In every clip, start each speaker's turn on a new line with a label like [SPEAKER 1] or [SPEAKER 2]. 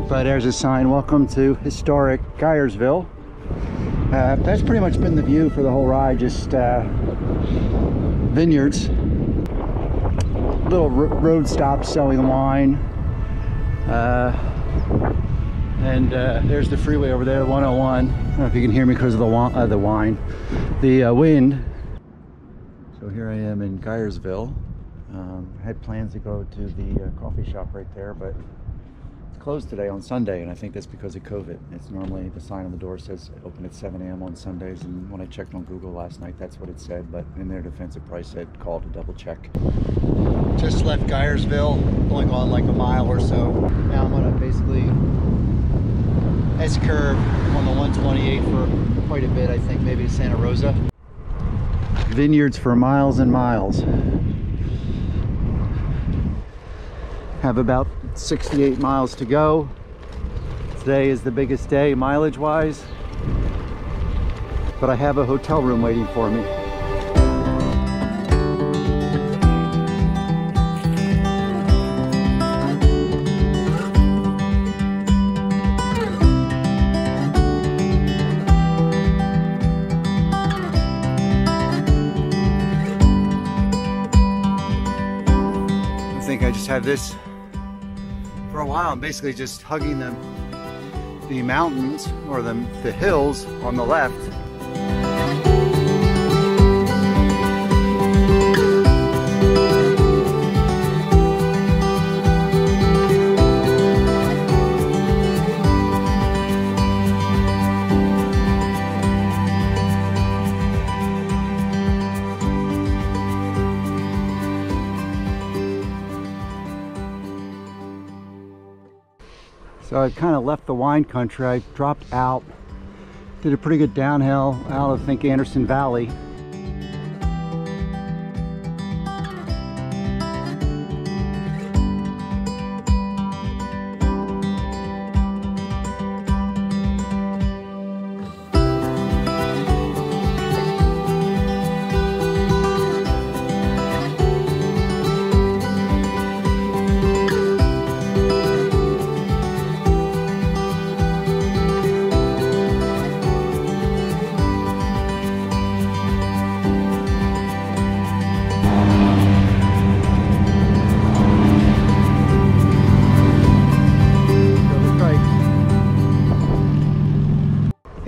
[SPEAKER 1] But there's a sign, welcome to historic Geyersville. That's pretty much been the view for the whole ride, just vineyards, little road stops selling wine, and there's the freeway over there, 101. I don't know if you can hear me because of the wind. So here I am in Geyersville. I had plans to go to the coffee shop right there, but it's closed today on Sunday, and I think that's because of COVID. It's normally, the sign on the door says open at 7 a.m. on Sundays, and when I checked on Google last night, that's what it said, but in their defense, it probably said call to double check. Just left Geyersville, going on like a mile or so. Now I'm on a basically S-curve on the 128 for quite a bit, I think maybe to Santa Rosa. Vineyards for miles and miles. Have about 68 miles to go. Today is the biggest day mileage wise, but I have a hotel room waiting for me. I think I just have this for a while. I'm basically just hugging the mountains or the hills on the left. So I kind of left the wine country. I dropped out, did a pretty good downhill out of, I think, Anderson Valley.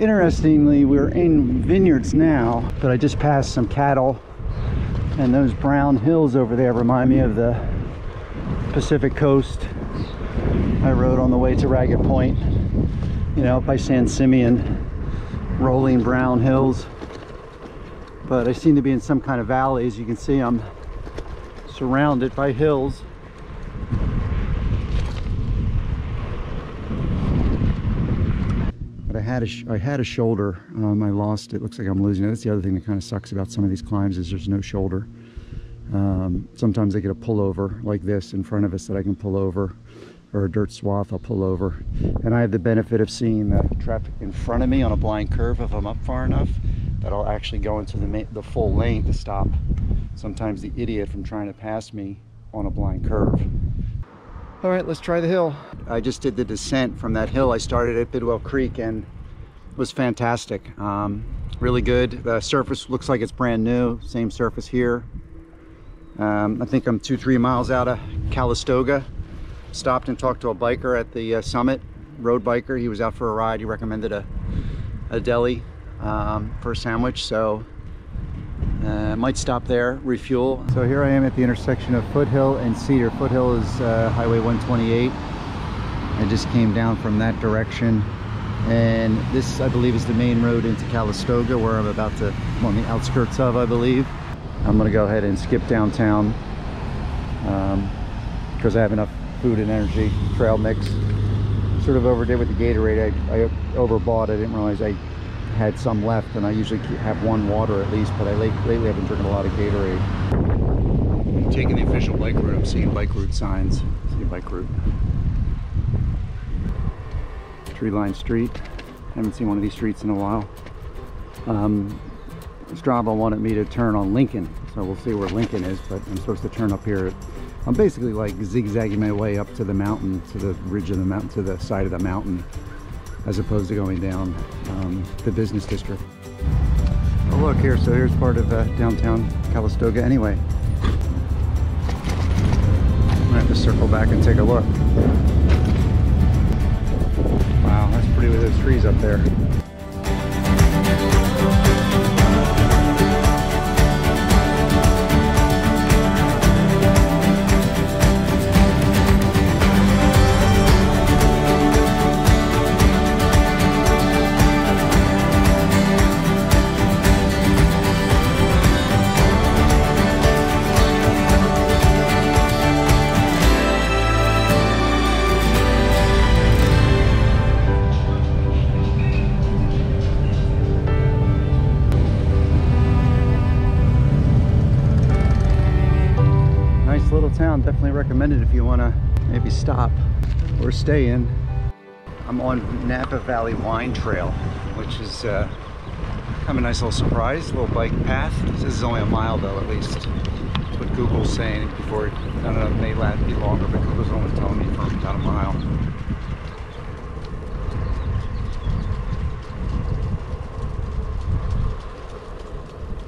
[SPEAKER 1] Interestingly, we're in vineyards now, but I just passed some cattle, and those brown hills over there remind me of the Pacific coast I rode on the way to Ragged Point, you know, up by San Simeon, rolling brown hills. But I seem to be in some kind of valley. As you can see, I'm surrounded by hills. But I had a shoulder. I lost it. Looks like I'm losing it. That's the other thing that kind of sucks about some of these climbs, is there's no shoulder. Sometimes I get a pullover like this in front of us that I can pull over, or a dirt swath I'll pull over. And I have the benefit of seeing the traffic in front of me on a blind curve if I'm up far enough, that I'll actually go into the full lane to stop sometimes the idiot from trying to pass me on a blind curve. All right, let's try the hill. I just did the descent from that hill. I started at Bidwell Creek and it was fantastic. Really good. The surface looks like it's brand new. Same surface here. I think I'm 2-3 miles out of Calistoga. Stopped and talked to a biker at the summit, road biker. He was out for a ride. He recommended a deli for a sandwich, so might stop there, refuel. So here I am at the intersection of Foothill and Cedar. Foothill is Highway 128. I just came down from that direction, and this, I believe, is the main road into Calistoga, where I'm about to, on the outskirts of, I believe. I'm gonna go ahead and skip downtown because I have enough food and energy. Trail mix, sort of overdid with the Gatorade. I overbought. I didn't realize I had some left, and I usually have one water at least, but lately I've been drinking a lot of Gatorade. I'm taking the official bike route. I'm seeing bike route signs. See a bike route. Tree-lined street. Haven't seen one of these streets in a while. Strava wanted me to turn on Lincoln, so we'll see where Lincoln is, but I'm supposed to turn up here at I'm basically like zigzagging my way up to the mountain, to the ridge of the mountain, to the side of the mountain, as opposed to going down the business district. Oh look here, so here's part of downtown Calistoga anyway. I have to circle back and take a look. Wow, that's pretty with those trees up there. Little town, definitely recommend it if you want to maybe stop or stay in. I'm on Napa Valley Wine Trail, which is kind of a nice little surprise, little bike path. This is only a mile though, at least. That's what Google's saying before. I don't know, it may be longer, but Google's only telling me for about a mile.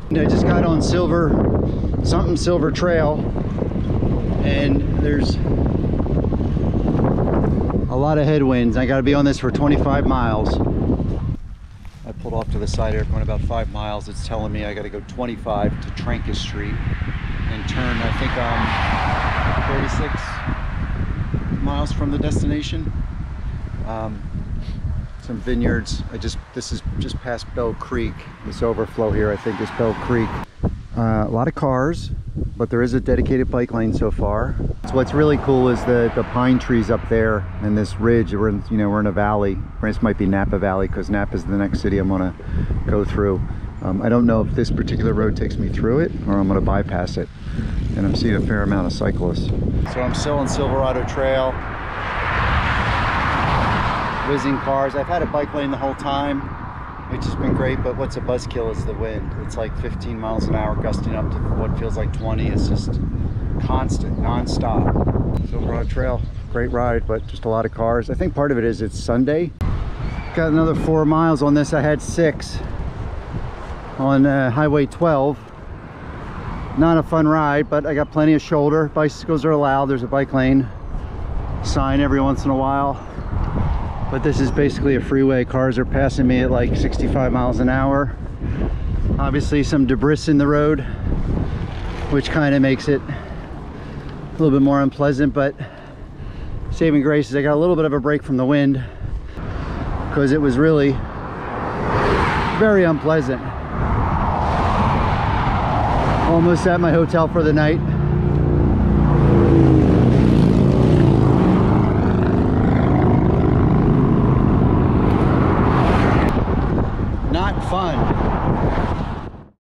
[SPEAKER 1] And I just got on Silver Trail, and there's a lot of headwinds. I got to be on this for 25 miles. I pulled off to the side here, going about 5 miles. It's telling me I got to go 25 to Trancas Street and turn, I think I'm 36 miles from the destination. Some vineyards. This is just past Bell Creek. This overflow here, I think, is Bell Creek. A lot of cars, but there is a dedicated bike lane so far. So what's really cool is the pine trees up there and this ridge. We're in a valley. This might be Napa Valley because Napa is the next city I'm gonna go through. I don't know if this particular road takes me through it or I'm gonna bypass it. And I'm seeing a fair amount of cyclists. So I'm still on Silverado Trail, whizzing cars. I've had a bike lane the whole time, which has been great, but what's a buzzkill is the wind. It's like 15 miles an hour gusting up to what feels like 20. It's just constant, non-stop. Silverado Trail, great ride, but just a lot of cars. I think part of it is it's Sunday. Got another 4 miles on this. I had 6 on Highway 12. Not a fun ride, but I got plenty of shoulder. Bicycles are allowed. There's a bike lane sign every once in a while. But this is basically a freeway. Cars are passing me at like 65 miles an hour. Obviously some debris in the road, which kind of makes it a little bit more unpleasant, but saving grace is I got a little bit of a break from the wind because it was really very unpleasant. Almost at my hotel for the night.